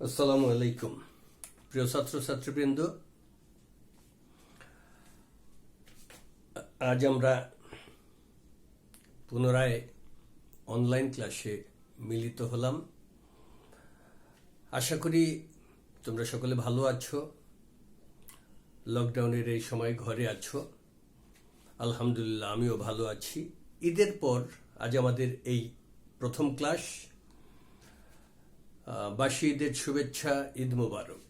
আসসালামু আলাইকুম প্রিয় ছাত্রছাত্রীবৃন্দ, আজ আমরা পুনরায় অনলাইন ক্লাসে মিলিত হলাম। আশা করি তোমরা সকলে ভালো আছো। লকডাউনের এই সময় ঘরে আছো। আলহামদুলিল্লাহ, আমিও ভালো আছি। ঈদের পর আজ আমাদের এই প্রথম ক্লাস। বাসী ঈদের শুভেচ্ছা, ঈদ মোবারক।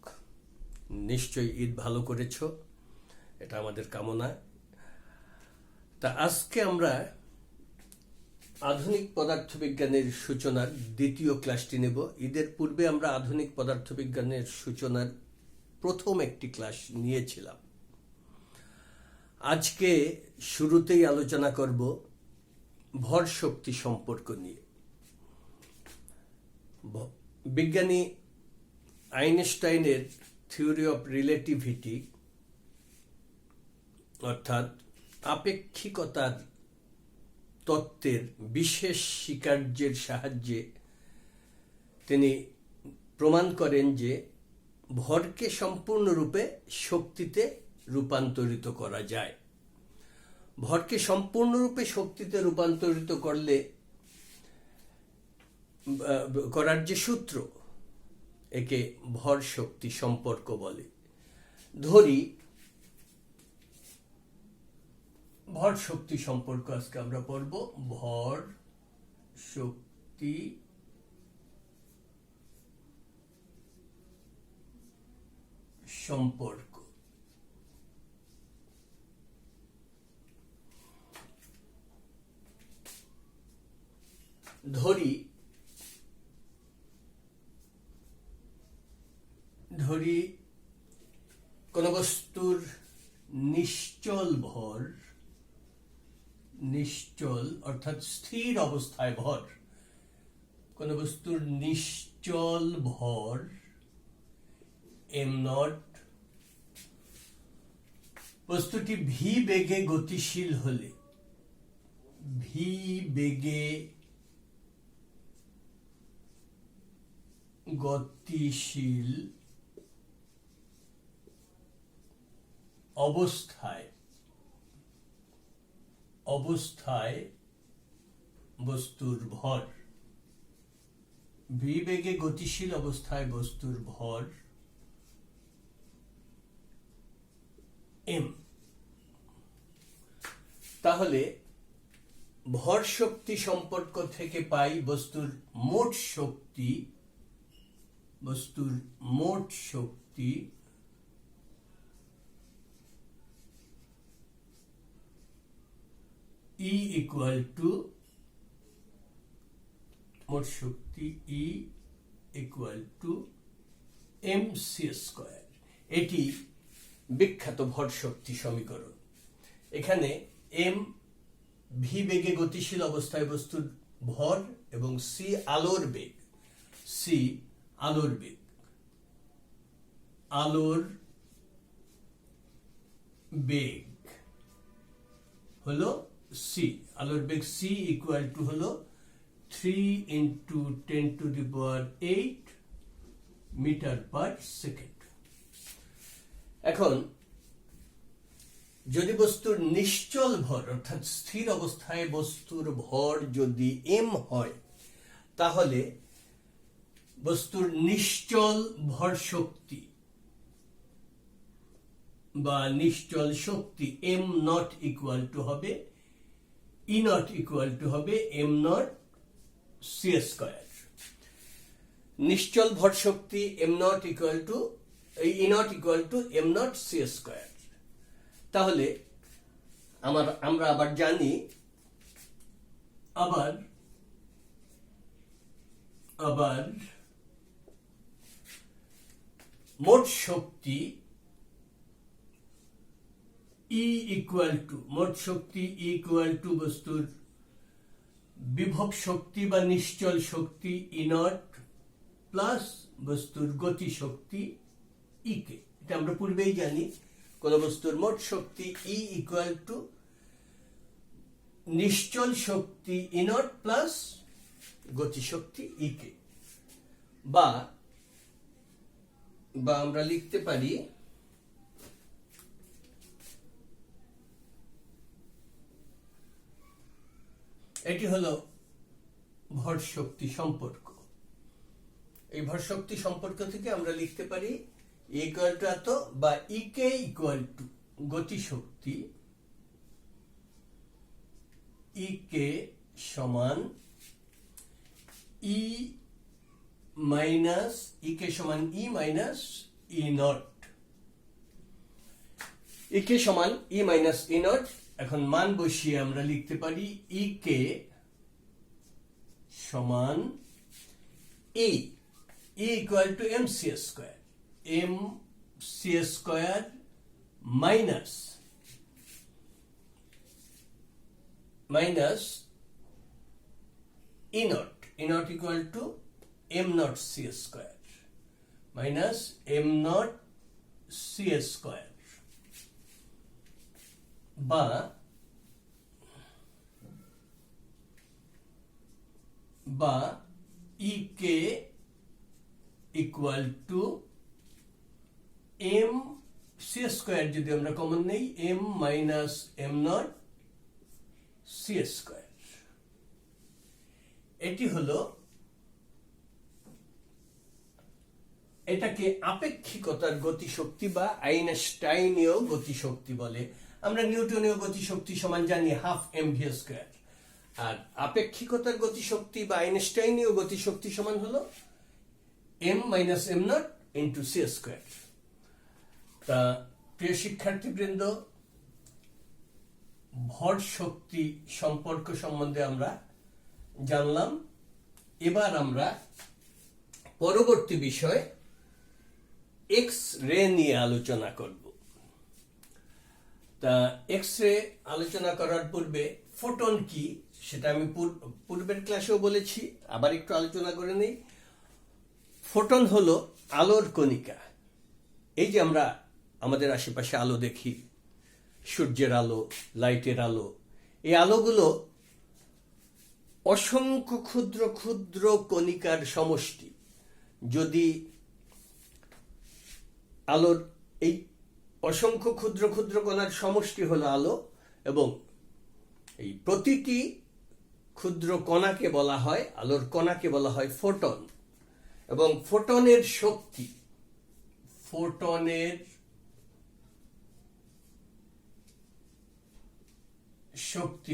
নিশ্চয়ই ঈদ ভালো করেছ, এটা আমাদের কামনা। তা আজকে আমরা আধুনিক পদার্থবিজ্ঞানের সূচনার দ্বিতীয় ক্লাসটি নেব। ঈদের পূর্বে আমরা আধুনিক পদার্থবিজ্ঞানের সূচনার প্রথম একটি ক্লাস নিয়েছিলাম। আজকে শুরুতেই আলোচনা করব ভর শক্তি সম্পর্ক নিয়ে। বিজ্ঞানী আইনস্টাইনের থিওরি অফ রিলেটিভিটি অর্থাৎ আপেক্ষিকতার তত্ত্বের বিশেষ স্বীকার্যের সাহায্যে তিনি প্রমাণ করেন যে ভরকে সম্পূর্ণরূপে শক্তিতে রূপান্তরিত করা যায়। ভরকে সম্পূর্ণরূপে শক্তিতে রূপান্তরিত করার যে সূত্র, একে ভর শক্তি সম্পর্ক বলে। ধরি ভর শক্তি সম্পর্ক আজকে আমরা পড়ব। ভর শক্তি সম্পর্ক। ধরি কোন বস্তুর নিশ্চল ভর, নিশ্চল অর্থাৎ স্থির অবস্থায় ভর, কোন বস্তুর নিশ্চল ভর m0, বস্তুটি ভি বেগে গতিশীল হলে, ভি বেগে গতিশীল অবস্থায় বস্তুর ভর, ভি বেগে গতিশীল অবস্থায় বস্তুর ভর এম। তাহলে ভর শক্তি সম্পর্ক থেকে পাই বস্তুর মোট শক্তি, E equal to মোট শক্তি E equal to mc square. এটি বিখ্যাত ভর শক্তি সমীকরণ। এখানে m ভি বেগে গতিশীল অবস্থায় বস্তুর ভর এবং c আলোর বেগ, আলোর বেগ হলো c, আলোর বেগ c ইকুয়াল টু হলো 3 × 10⁸ মিটার পার সেকেন্ড। এখন যদি বস্তুর নিশ্চল ভর অর্থাৎ স্থির অবস্থায় বস্তুর ভর যদি m হয়, তাহলে বস্তুর নিশ্চল ভর শক্তি বা নিশ্চল শক্তি m0 ইকুয়াল টু হবে E0 ইকুয়াল টু হবে m0 c স্কয়ার। নিশ্চল ভর শক্তি m0 equal to E0 equal to m0 c square. তাহলে আমরা আবার জানি, আবার মোট শক্তি E ইকুয়াল টু বস্তুর বিভব শক্তি বা নিশ্চল শক্তি E0 প্লাস বস্তুর গতি শক্তি E কে। এটা আমরা পূর্বেই জানি। কোন বস্তুর মোট শক্তি E ইকুয়াল টু নিশ্চল শক্তি E0 প্লাস গতি শক্তি E কে, বা বা আমরা লিখতে পারি এটি হলো ভর শক্তি সম্পর্ক। এই ভর শক্তি সম্পর্ক থেকে আমরা লিখতে পারি ইকুয়াল টু এত, বা ইকে ইকুয়াল টু গতি শক্তি ইকে সমান ই মাইনাস ইকে সমান ই মাইনাস ই নট। ইকে সমান ই মাইনাস ই নট। এখন মান বসিয়ে আমরা লিখতে পারি ইকে সমান E equal to M C square, M C square minus E naught equal to M naught C square minus M naught C square, বা E K equal to M C square, যদি আমরা কমন নেই M minus M naught C square. এটি হলো, এটাকে আপেক্ষিকতার গতিশক্তি বা আইনস্টাইনীয় গতিশক্তি বলে। আমরা নিউটনীয় গতিশক্তি সমান জানি হাফ এম ভি স্কোয়ার, আর আপেক্ষিকতার গতিশক্তি বা আইনস্টাইনীয় গতিশক্তি সমান হলো M minus M naught into C square. তা প্রিয় শিক্ষার্থীবৃন্দ, ভর শক্তি সম্পর্ক সম্বন্ধে আমরা জানলাম। এবার আমরা পরবর্তী বিষয় এক্স রে নিয়ে আলোচনা করব। তা এক্স রে আলোচনা করার পূর্বে ফোটন কি সেটা আমি পূর্বের ক্লাসেও বলেছি, আবার একটু আলোচনা করে নেই। ফোটন হলো আলোর কণিকা। এই যে আমরা আমাদের আশেপাশে আলো দেখি, সূর্যের আলো, লাইটের আলো, এই আলোগুলো অসংখ্য ক্ষুদ্র ক্ষুদ্র কণিকার সমষ্টি। যদি আলোর এই অসংখ্য ক্ষুদ্র ক্ষুদ্র কণার সমষ্টি হলো আলো, এবং এই প্রতিটি ক্ষুদ্র কণাকে বলা হয়, আলোর কণাকে বলা হয় ফোটন। এবং ফোটনের শক্তি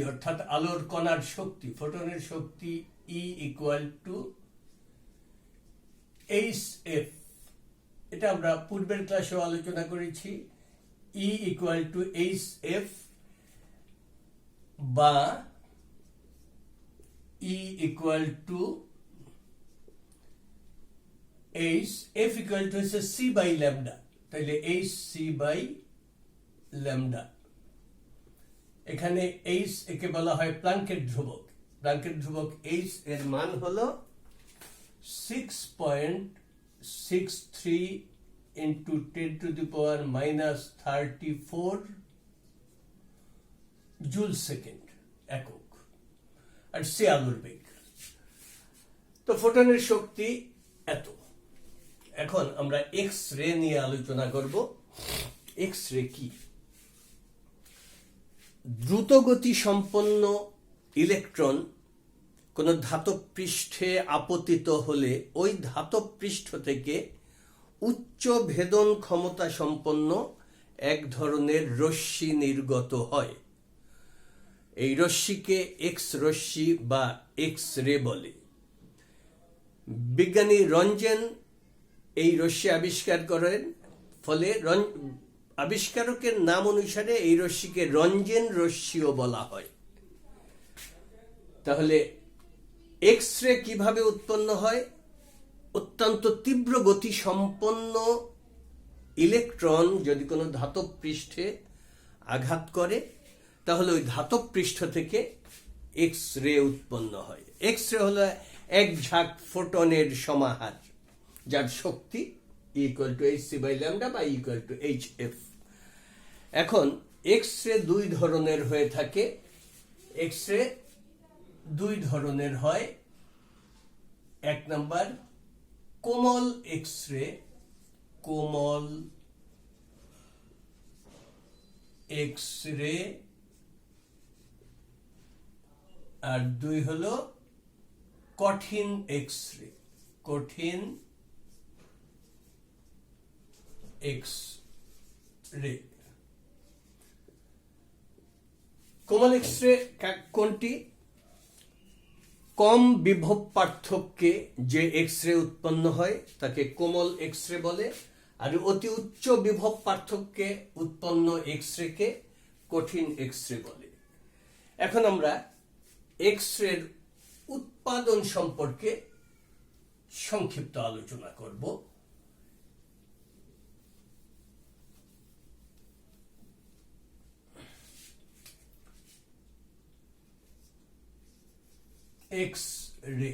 অর্থাৎ আলোর কণার শক্তি, ফোটনের শক্তি E equal to H F. এটা আমরা পূর্বের ক্লাসেও আলোচনা করেছি। E equal to H F, বা E equal to H F equal to হচ্ছে সি বাই ল্যামডা, তাইলে এইচ সি বাই ল্যামডা। এখানে এইচ একে বলা হয় প্লাঙ্কের ধ্রুবক। প্লাঙ্কের ধ্রুবক এইচ এর মান হলো 6.63 into 10 to the power minus 34 joule second একক, আর সে আলোর বেগ। তো ফোটনের শক্তি এত। এখন আমরা এক্স রে নিয়ে আলোচনা করব। এক্স রে কি? দ্রুতগতি সম্পন্ন ইলেকট্রন কোন ধাতব পৃষ্ঠে আপতিত হলে ওই ধাতব পৃষ্ঠ থেকে উচ্চ ভেদন ক্ষমতা সম্পন্ন এক ধরনের রশ্মি নির্গত হয়। এই রশ্মিকে এক্স রশ্মি বা এক্স রে বলে। বিজ্ঞানী রঞ্জেন এই রশ্মি আবিষ্কার করেন, ফলে আবিষ্কারকের নাম অনুসারে এই রশ্মিকে রঞ্জেন রশ্মিও বলা হয়। তাহলে এক্স রে কিভাবে উৎপন্ন হয়? অত্যন্ত তীব্র গতি সম্পন্ন ইলেকট্রন যদি কোনো ধাতব পৃষ্ঠে আঘাত করে, তাহলে ওই ধাতব পৃষ্ঠ থেকে এক্স রে উৎপন্ন হয়। এক্স রে হলো এক ঝাঁক ফোটনের সমাহার, যার শক্তি equal to H C by lambda বা ইকুয়াল টু এইচ এফ। এখন এক্স রে দুই ধরনের হয়ে থাকে। এক্স রে দুই ধরনের হয়। এক নাম্বার কোমল এক্স রে, কোমল এক্স রে, আর 2 হলো কঠিন এক্স রে, কঠিন এক্স রে। কোমল এক্স রে কোনটি? কম বিভব পার্থক্যে যে এক্স রে উৎপন্ন হয় তাকে কোমল এক্স রে বলে, আর অতি উচ্চ বিভব পার্থক্যে উৎপন্ন এক্স রে কে কঠিন এক্স রে বলে। এখন আমরা এক্স রে উৎপাদন সম্পর্কে সংক্ষিপ্ত আলোচনা করব। এক্স রে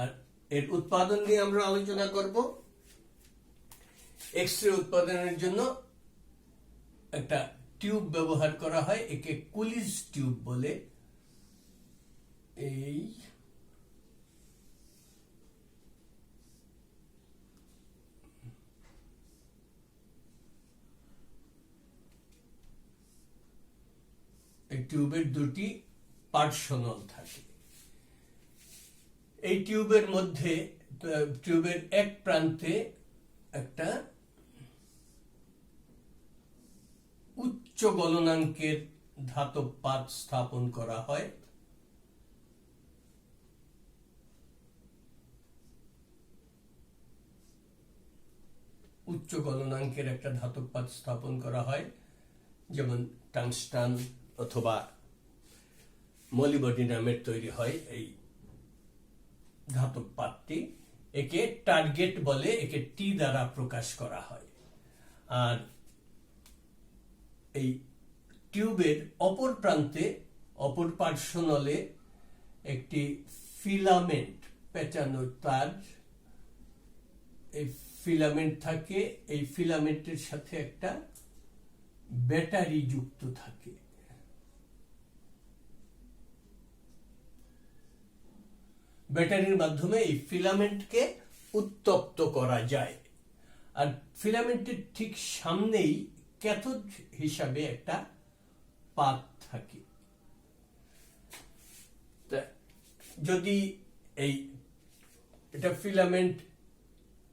আর এর উৎপাদন নিয়ে আমরা আলোচনা করব। এক্স রে উৎপাদনের জন্য একটা টিউব ব্যবহার করা হয়, একে কুলিজ টিউব বলে। এই টিউবের দুটি পার্শ্বনল থাকে। এই টিউবের মধ্যে, টিউবের এক প্রান্তে একটা উচ্চ গলনাঙ্কের ধাতব পাত স্থাপন করা হয়। উচ্চ গলনাঙ্কের একটা ধাতব পাত স্থাপন করা হয়, যেমন টাংস্টান অথবা মলিবডিনামের তৈরি হয় এই ধাতব পাতটি। একে টার্গেট বলে, একে টি দ্বারা প্রকাশ করা হয়। আর এই টিউবের অপর প্রান্তে, অপর পার্শ্বনলে একটি ফিলামেন্ট পেঁচানো তার, এই ফিলামেন্ট থাকে। এই ফিলামেন্টের সাথে একটা ব্যাটারি যুক্ত থাকে। ব্যাটারির মাধ্যমে এই ফিলামেন্টকে উত্তপ্ত করা যায়। আর ফিলামেন্টের ঠিক সামনেই ক্যাথোড হিসাবে একটা পাত থাকে। যদি এটা ফিলামেন্ট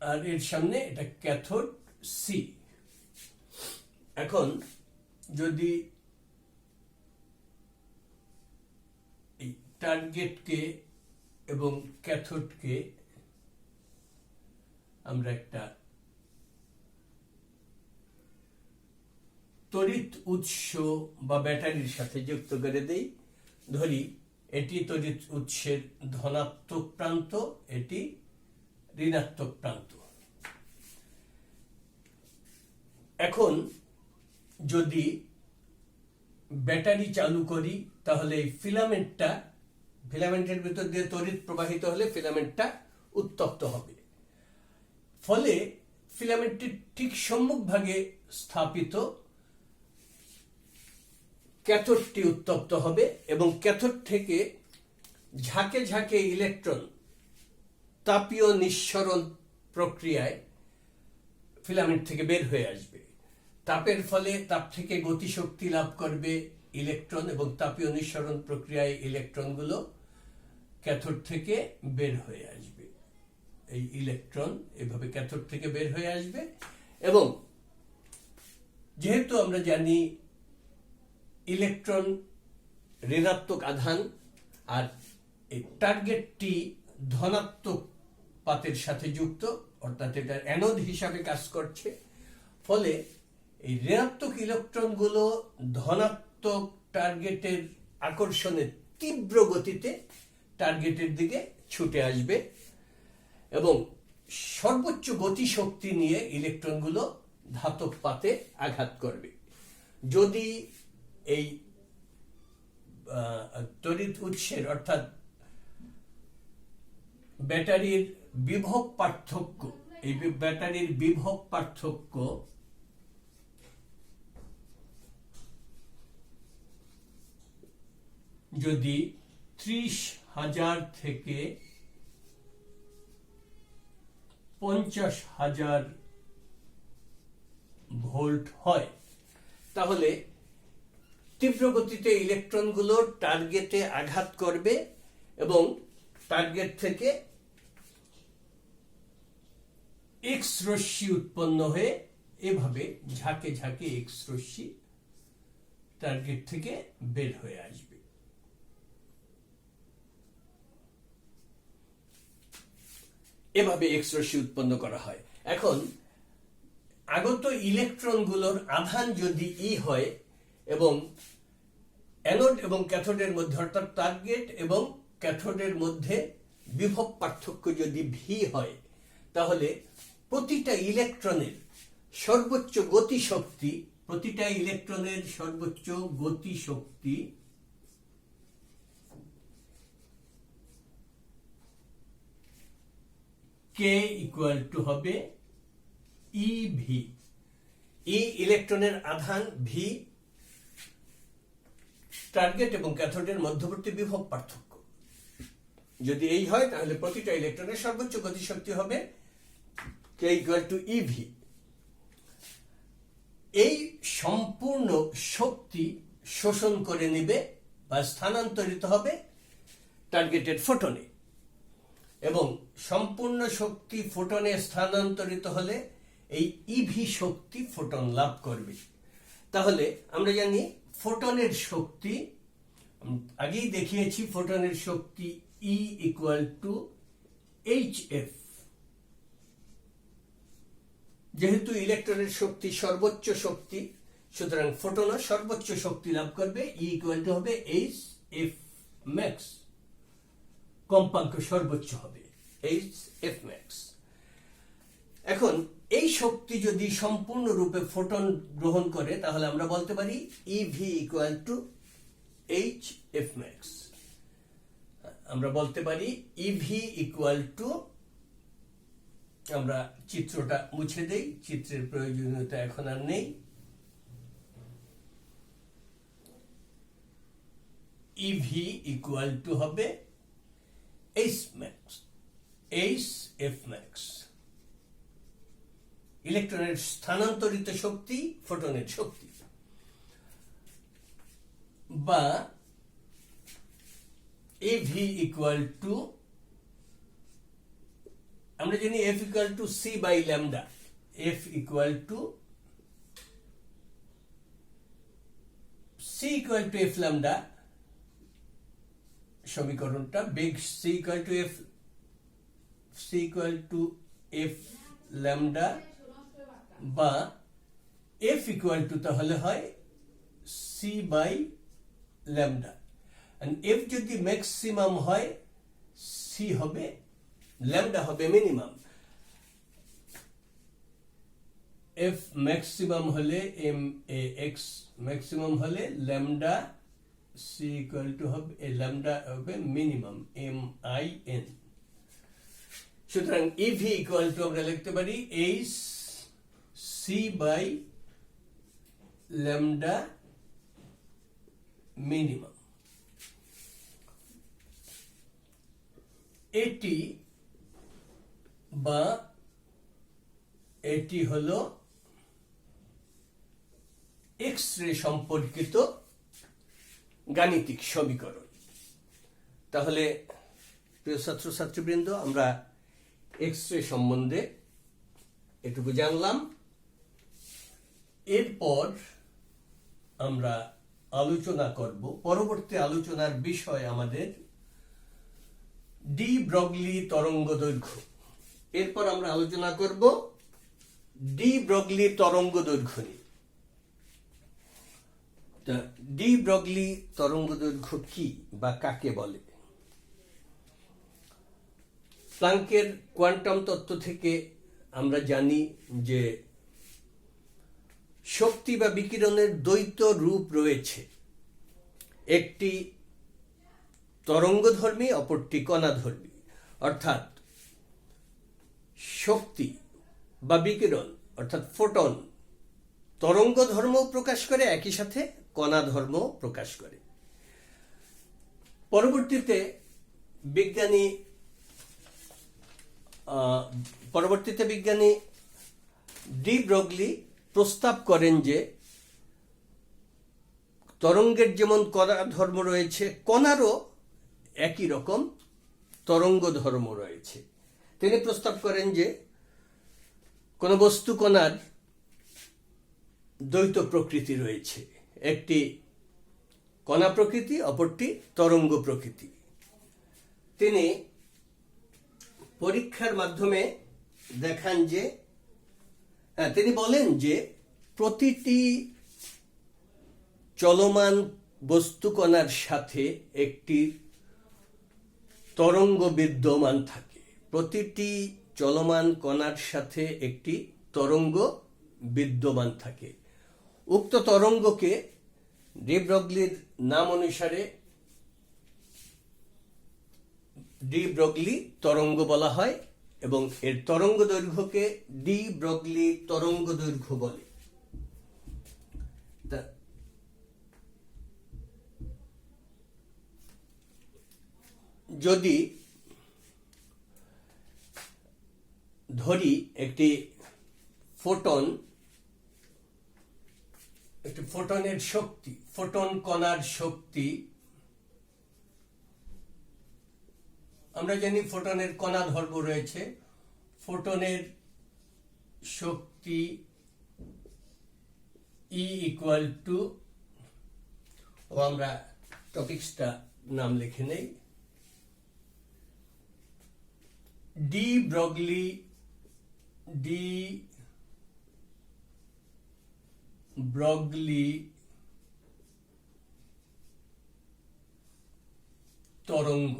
আর এর সামনে এটা ক্যাথোড সি। এখন যদি এই টার্গেটকে এবং ক্যাথোডকে আমরা একটা তড়িৎ উৎস বা ব্যাটারির সাথে যুক্ত করে দেই, ধরি এটি তড়িৎ উৎসের ধনাত্মক প্রান্ত, এটি ঋণাত্মক প্রান্ত। এখন যদি ব্যাটারি চালু করি তাহলে এই ফিলামেন্টের ভিতর দিয়ে তড়িৎ প্রবাহিত হলে ফিলামেন্টটা উত্তপ্ত হবে। ফলে ফিলামেন্টের ঠিক সম্মুখভাগে স্থাপিত ক্যাথোডটি উত্তপ্ত হবে এবং ক্যাথোড থেকে ঝাঁকে ঝাঁকে ইলেকট্রন তাপীয় নিঃসরণ প্রক্রিয়ায় ফিলামেন্ট থেকে বের হয়ে আসবে। তাপের ফলে তাপ থেকে গতিশক্তি লাভ করবে ইলেকট্রন এবং তাপীয় নিঃসরণ প্রক্রিয়ায় ইলেকট্রনগুলো ক্যাথোড থেকে বের হয়ে আসবে। এই ইলেকট্রন এভাবে ক্যাথোড থেকে বের হয়ে আসবে এবং যেহেতু আমরা জানি ইলেকট্রন ঋণাত্মক আধান আর এই টার্গেটটি ধনাত্মক পাতের সাথে যুক্ত, অর্থাৎ এটা অ্যানোড হিসাবে কাজ করছে, ফলে এই ঋণাত্মক ইলেকট্রনগুলো ধনাত্মক টার্গেটের আকর্ষণে তীব্র গতিতে টার্গেটের দিকে ছুটে আসবে এবং সর্বোচ্চ গতিশক্তি নিয়ে ইলেকট্রনগুলো ধাতব পাতে আঘাত করবে। যদি এই তড়িৎ উৎসের অর্থাৎ ব্যাটারির বিভব পার্থক্য, এই ব্যাটারির বিভব পার্থক্য যদি 30,000 থেকে 50,000 ভোল্ট হয়, তাহলে তীব্র গতিতে ইলেকট্রনগুলো টার্গেটে আঘাত করবে এবং টার্গেট থেকে এক্স রশ্মি উৎপন্ন হয়ে এভাবে ঝাঁকে ঝাঁকে এক্স রশ্মি টার্গেট থেকে বের হয়ে আসবে। এভাবে এক্স রশ্মি উৎপন্ন করা হয়। এখন আগত ইলেকট্রনগুলোর আধান যদি ই হয় এবং অ্যানোড এবং ক্যাথোডের মধ্যে অর্থাৎ টার্গেট এবং ক্যাথোডের মধ্যে বিভব পার্থক্য যদি ভি হয়, তাহলে প্রতিটা ইলেকট্রনের সর্বোচ্চ গতিশক্তি কে ইকুয়াল টু হবে ইভি। ই ইলেকট্রনের আধান, ভি টার্গেট এবং ক্যাথোডের মধ্যবর্তী বিভব পার্থক্য। যদি এই হয় তাহলে প্রতিটা ইলেকট্রনের সর্বোচ্চ গতিশক্তি হবে কে ইকুয়াল টু ইভি। এই সম্পূর্ণ শক্তি শোষণ করে নেবে বা স্থানান্তরিত হবে টার্গেটেড ফোটনে, এবং সম্পূর্ণ শক্তি ফোটনে স্থানান্তরিত হলে এই ইভি শক্তি ফোটন লাভ করবে। তাহলে আমরা জানি ফোটনের শক্তি, আগেই দেখিয়েছি, ফোটনের শক্তি E equal to H F. যেহেতু ইলেকট্রনের শক্তি সর্বোচ্চ শক্তি, সুতরাং ফোটনও সর্বোচ্চ শক্তি লাভ করবে। ই ইকুয়াল টু হবে এইচ এফ ম্যাক্স, কম্পাঙ্ক সর্বোচ্চ হবে এইচ এফ ম্যাক্স। এখন এই শক্তি যদি সম্পূর্ণরূপে ফোটন গ্রহণ করে তাহলে আমরা বলতে পারি EV equal to H F max. আমরা বলতে পারি ইভি ইকুয়াল টু, আমরা চিত্রটা মুছে দেই, চিত্রের প্রয়োজনীয়তা এখন আর নেই। ইভি ইকুয়াল টু হবে H max, H F max, ইলেকট্রনের স্থানান্তরিত শক্তি, ফোটনের শক্তি, বা এভি ইকুয়াল টু, আমরা জানি F equal to C by lambda. F equal to C equal to F lambda সমীকরণটা, বেগ C equal to F lambda, বা এফ ইকুয়াল টু তাহলে হয় সি বাই ল্যামডা। এফ যদি ম্যাক্সিমাম হয়, সি হবে, ল্যামডা হবে মিনিমাম। এফ ম্যাক্সিমাম হলে এম এ এক্স ম্যাক্সিমাম হলে ল্যামডা সি ইকুয়াল টু হবে, ল্যামডা হবে মিনিমাম এম আই এন। সুতরাং ইভি ইকুয়াল টু আমরা লিখতে পারি H C by lambda minimum. এটি বা এটি হলো এক্স রে সম্পর্কিত গাণিতিক সমীকরণ। তাহলে প্রিয় ছাত্রছাত্রীবৃন্দ, আমরা এক্স রে সম্বন্ধে এটুকু জানলাম। এরপর আমরা আলোচনা করব, পরবর্তী আলোচনার বিষয় আমাদের ডি ব্রগলি তরঙ্গ দৈর্ঘ্য। এরপর আমরা আলোচনা করব ডি ব্রগলি তরঙ্গ দৈর্ঘ্য নিয়ে। ডি ব্রগলি তরঙ্গ দৈর্ঘ্য কি বা কাকে বলে? প্লাঙ্কের কোয়ান্টাম তত্ত্ব থেকে আমরা জানি যে শক্তি বা বিকিরণের দ্বৈত রূপ রয়েছে, একটি তরঙ্গধর্মী, অপরটি কণাধর্মী। অর্থাৎ শক্তি বা বিকিরণ অর্থাৎ ফোটন তরঙ্গ ধর্ম প্রকাশ করে, একই সাথে কণা ধর্ম প্রকাশ করে। পরবর্তীতে বিজ্ঞানী পরবর্তীতে বিজ্ঞানী ডি ব্রগলি প্রস্তাব করেন যে তরঙ্গের যেমন কণা ধর্ম রয়েছে, কণারও একই রকম তরঙ্গ ধর্ম রয়েছে। তিনি প্রস্তাব করেন যে কোন বস্তু কণার দ্বৈত প্রকৃতি রয়েছে, একটি কণা প্রকৃতি, অপরটি তরঙ্গ প্রকৃতি। তিনি পরীক্ষার মাধ্যমে দেখান যে তিনি বলেন যে প্রতিটি চলমান বস্তু কণার সাথে একটি তরঙ্গ বিদ্যমান থাকে। প্রতিটি চলমান কণার সাথে একটি তরঙ্গ বিদ্যমান থাকে। উক্ত তরঙ্গকে ডি ব্রগলির নাম অনুসারে ডি ব্রগলি তরঙ্গ বলা হয় এবং এর তরঙ্গ দৈর্ঘ্যকে ডি ব্রগলি তরঙ্গ দৈর্ঘ্য বলে। যদি ধরি একটি ফোটনের শক্তি, ফোটন কণার শক্তি, আমরা জানি ফোটনের কণা ধর্ম রয়েছে, ফোটনের শক্তি E ইকুয়াল টু, আমরা টপিকসটা নাম লিখে নেই, ডি ব্রগলি তরঙ্গ।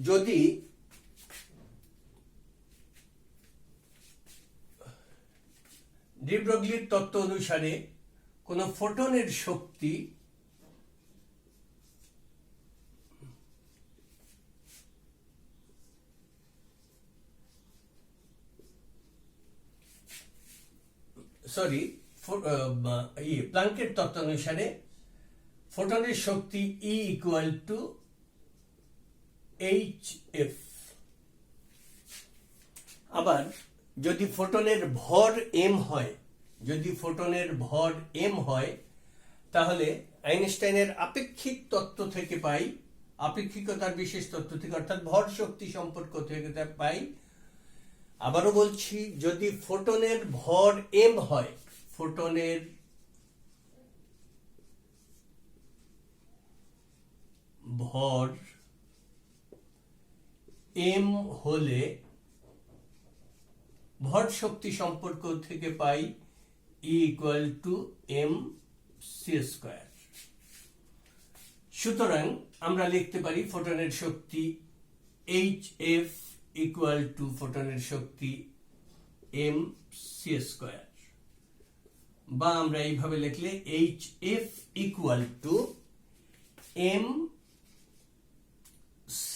যদি ডি ব্রগলির তত্ত্ব অনুসারে কোন ফোটনের শক্তি প্লাঙ্কের তত্ত্ব অনুসারে ফোটনের শক্তি E ইকুয়াল টু HF। আবার যদি ফোটনের ভর m হয়, তাহলে আইনস্টাইনের আপেক্ষিক তত্ত্ব থেকে পাই, আপেক্ষিকতার বিশেষ তত্ত্ব থেকে, অর্থাৎ ভর শক্তি সম্পর্ক থেকে পাই। আবারও বলছি, যদি ফোটনের ভর m হয়, ফোটনের ভর m হলে ভর শক্তি সম্পর্ক থেকে পাই E ইকুয়াল টু mc²। সুতরাং আমরা লিখতে পারি ফোটনের শক্তি HF ইকুয়াল টু ফোটনের শক্তি mc², বা আমরা এইভাবে লিখলে HF equal to mc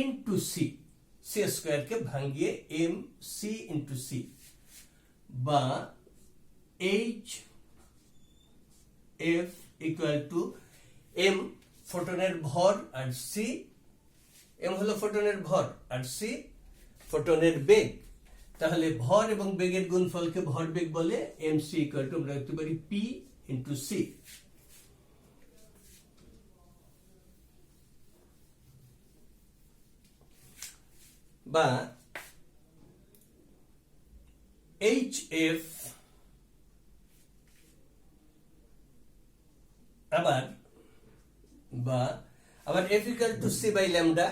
into C, c² কে ভাঙিয়ে mc ইন্টু সি, বা HF ইকুয়াল টু m ফোটনের ভর আর c, m হলো ফোটনের ভর আর c ফোটনের বেগ। তাহলে ভর এবং বেগের গুণফলকে ভরবেগ বলে। mc ইকুয়াল টু আমরা লিখতে পারি p ইন্টু c, বা HF আবার F equal to c by lambda.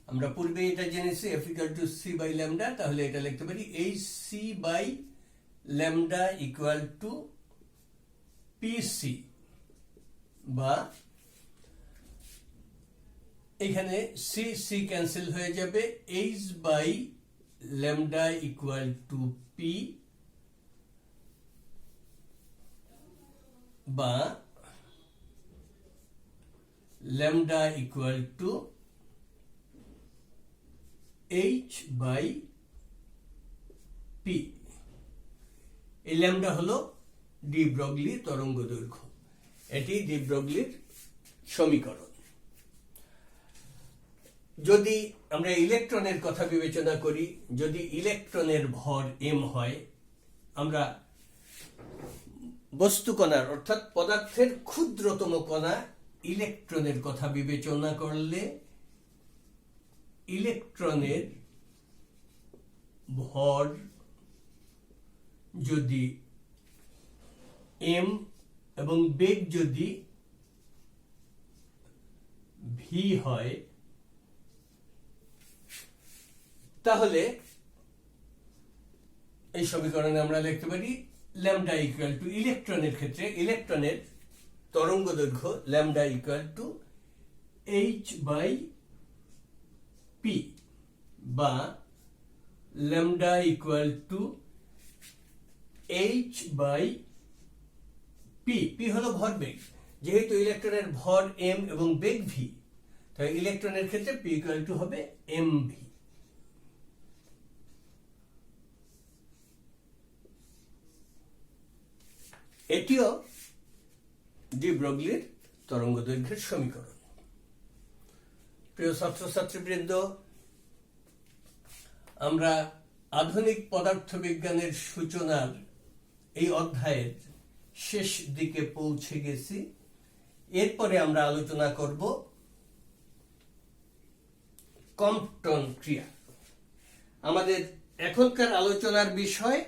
আমরা পূর্বে এটা জেনেছি F equal to c by lambda, তাহলে এটা লিখতে পারি hc by lambda equal to pc, বা এখানে c ক্যান্সেল হয়ে যাবে, h by lambda equal to p, বা lambda equal to h by p। এই ল্যামডা হলো ডি ব্রগলি তরঙ্গ দৈর্ঘ্য। এটি ডি ব্রগলির সমীকরণ। যদি আমরা ইলেকট্রনের কথা বিবেচনা করি, যদি ইলেকট্রনের ভর m হয়, আমরা বস্তু কণার অর্থাৎ পদার্থের ক্ষুদ্রতম কণা ইলেকট্রনের কথা বিবেচনা করলে ইলেকট্রনের ভর যদি m এবং বেগ যদি v হয়, তাহলে এই সমীকরণে আমরা লিখতে পারি ল্যামডা ইকুয়াল টু, ইলেকট্রনের ক্ষেত্রে ইলেকট্রনের তরঙ্গ দৈর্ঘ্য ল্যামডা ইকুয়াল টু h/p, বা lambda equal two h/p। p হলো ভরবেগ, যেহেতু ইলেকট্রনের ভর m এবং বেগ v, তাই ইলেকট্রনের ক্ষেত্রে p ইকুয়াল টু হবে mv। এটিও ডি ব্রগলির তরঙ্গ দৈর্ঘ্যের সমীকরণ। প্রিয় ছাত্রছাত্রীবৃন্দ, আমরা আধুনিক পদার্থবিজ্ঞানের সূচনার এই অধ্যায়ের শেষ দিকে পৌঁছে গেছি। এরপরে আমরা আলোচনা করব কম্পটন ক্রিয়া। আমাদের এখনকার আলোচনার বিষয়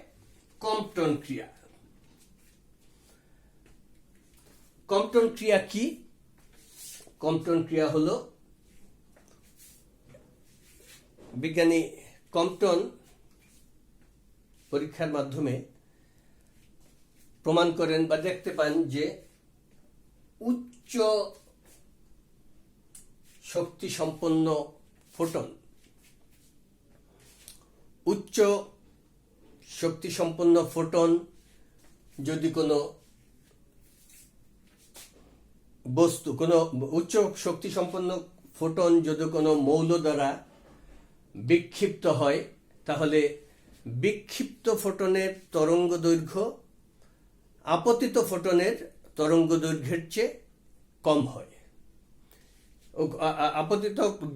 কম্পটন ক্রিয়া। কম্পটন ক্রিয়া কি? কম্পটন ক্রিয়া হলো, বিজ্ঞানী কম্পটন পরীক্ষার মাধ্যমে প্রমাণ করেন বা দেখতে পান যে উচ্চ শক্তি সম্পন্ন ফোটন, উচ্চ শক্তি সম্পন্ন ফোটন যদি কোনো বস্তু, কোনো উচ্চ শক্তি সম্পন্ন ফোটন যদি কোনো মৌল দ্বারা বিক্ষিপ্ত হয়, তাহলে বিক্ষিপ্ত ফোটনের তরঙ্গ দৈর্ঘ্য আপতিত ফোটনের তরঙ্গ দৈর্ঘ্যের চেয়ে কম হয়।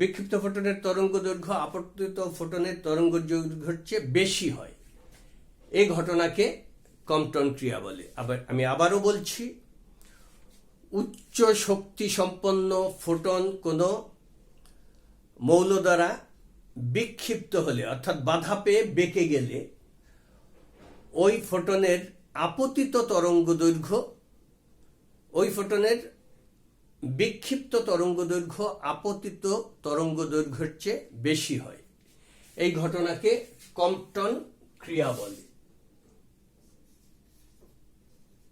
বিক্ষিপ্ত ফোটনের তরঙ্গ দৈর্ঘ্য আপতিত ফোটনের তরঙ্গ দৈর্ঘ্যের চেয়ে বেশি হয়। এই ঘটনাকে কম্পটন ক্রিয়া বলে। আমি আবারও বলছি, উচ্চ শক্তি সম্পন্ন ফোটন কোনো মৌল দ্বারা বিক্ষিপ্ত হলে, অর্থাৎ বাধা পেয়ে বেঁকে গেলে, ওই ফোটনের আপতিত তরঙ্গ দৈর্ঘ্য ওই ফোটনের বিক্ষিপ্ত তরঙ্গ দৈর্ঘ্য আপতিত তরঙ্গ দৈর্ঘ্যের চেয়ে বেশি হয়। এই ঘটনাকে কম্পটন ক্রিয়া বলে।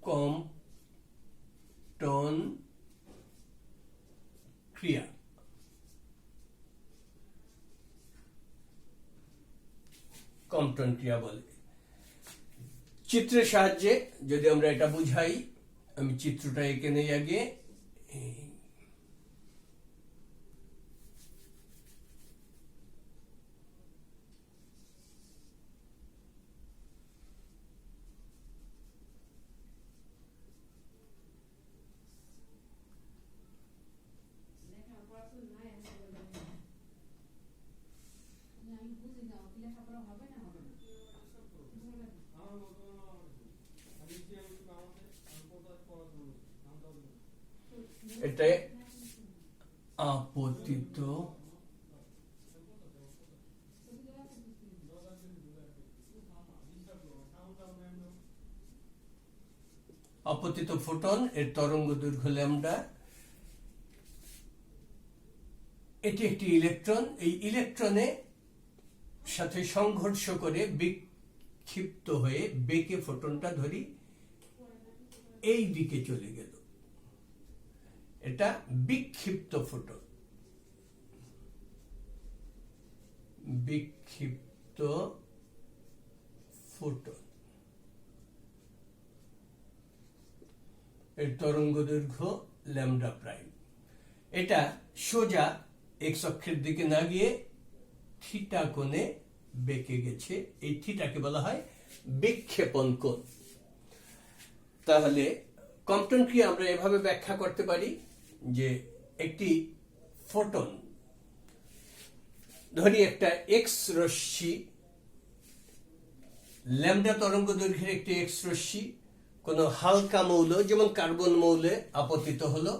কম্পটন ক্রিয়া। কম্পটন ক্রিয়া বলে। চিত্রের সাহায্যে যদি আমরা এটা বুঝাই, আমি চিত্রটা এঁকে নেই আগে। এটা আপতিত ফোটন, এর তরঙ্গ দৈর্ঘ্য ল্যামডা। এটি একটি ইলেকট্রন। এই ইলেকট্রনে সাথে সংঘর্ষ করে বিক্ষিপ্ত হয়ে বেঁকে ফোটনটা ধরি এই দিকে চলে গেল। এটা বিক্ষিপ্ত ফোটন। বিক্ষিপ্ত ফোটন, এর তরঙ্গ দৈর্ঘ্য ল্যামডা প্রাইম। এটা সোজা এক্স অক্ষের দিকে না গিয়ে থিটা কোণে বেঁকে গেছে। এই থিটাকে বলা হয় বিক্ষেপণ কোণ। তাহলে কম্পটন ক্রিয়া আমরা এভাবে ব্যাখ্যা করতে পারি যে একটি ফোটন, ধরি একটা এক্স রশ্মি, ল্যামডা তরঙ্গ দৈর্ঘ্যের একটি এক্স রশ্মি কোনো হালকা মৌল যেমন কার্বন মৌলে আপতিত হলো,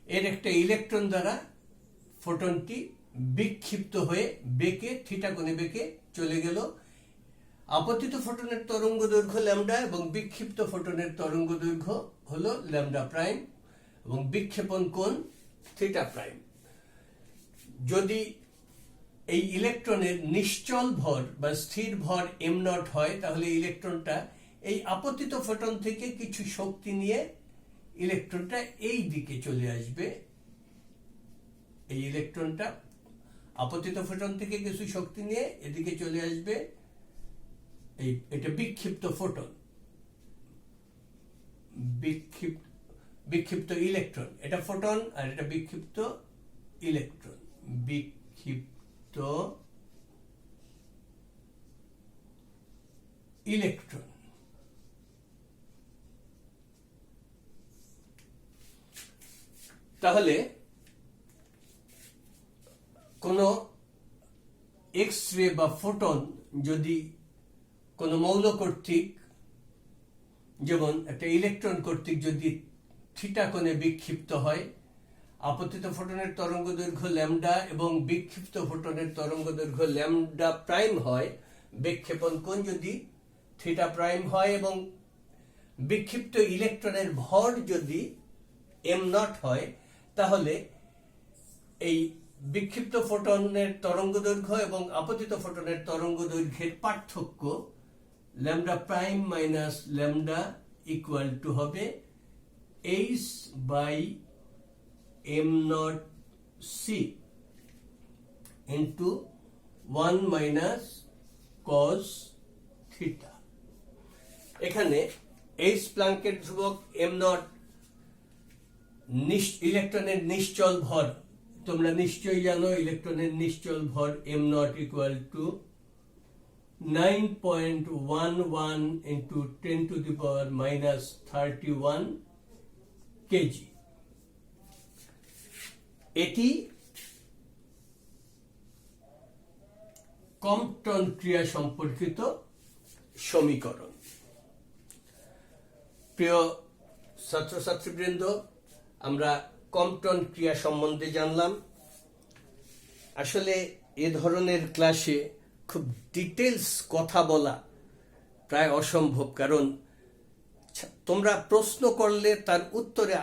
এর একটা ইলেকট্রন দ্বারা ফোটনটি বিক্ষিপ্ত হয়ে বেঁকে থিটা কোণে বেঁকে চলে গেল। আপতিত ফোটনের তরঙ্গ দৈর্ঘ্য ল্যামডা এবং বিক্ষিপ্ত ফোটনের তরঙ্গ দৈর্ঘ্য হলো ল্যামডা প্রাইম এবং বিক্ষেপণ কোণ থিটা প্রাইম। যদি এই ইলেকট্রনের নিশ্চল ভর বা স্থির ভর এম নট হয়, তাহলে ইলেকট্রনটা এই আপতিত ফোটন থেকে কিছু শক্তি নিয়ে ইলেকট্রনটা এই দিকে চলে আসবে। এই ইলেকট্রনটা আপতিত ফোটন থেকে কিছু শক্তি নিয়ে এদিকে চলে আসবে। এটা বিক্ষিপ্ত ফোটন, বিক্ষিপ্ত ইলেকট্রন। এটা ফোটন আর এটা বিক্ষিপ্ত ইলেকট্রন। বিক্ষিপ্ত ইলেকট্রন। তাহলে কোন এক্স রে বা ফোটন যদি কোন মৌল কর্তৃক, যেমন একটা ইলেকট্রন কর্তৃক যদি থিটা কোণে বিক্ষিপ্ত হয়, আপতিত ফোটনের তরঙ্গ দৈর্ঘ্য ল্যামডা এবং বিক্ষিপ্ত ফোটনের তরঙ্গ দৈর্ঘ্য ল্যামডা প্রাইম হয়, বিক্ষেপণ কোণ যদি থিটা প্রাইম হয় এবং বিক্ষিপ্ত ইলেকট্রনের ভর যদি এম নট হয়, তাহলে এই বিক্ষিপ্ত ফোটনের তরঙ্গ দৈর্ঘ্য এবং আপতিত ফোটনের তরঙ্গ দৈর্ঘ্যের পার্থক্য lambda prime minus lambda equal to হবে H by M naught C into 1 minus cos theta. এখানে এইচ প্লাঙ্কের ধ্রুবক, এম নট ইলেকট্রনের নিশ্চল ভর, তোমরা নিশ্চয়ই জানো ইলেকট্রনের নিশ্চল ভর am not equal two 9.11 into 10 to the power minus 31 KG. এটি কম্পটন ক্রিয়া সম্পর্কিত সমীকরণ। প্রিয় ছাত্রছাত্রীবৃন্দ, আমরা কম্পটন ক্রিয়া সম্বন্ধে জানলাম। আসলে এ ধরনের ক্লাসে খুব ডিটেলস কথা বলা প্রায় অসম্ভব, কারণ তোমরা প্রশ্ন করলে তার উত্তরে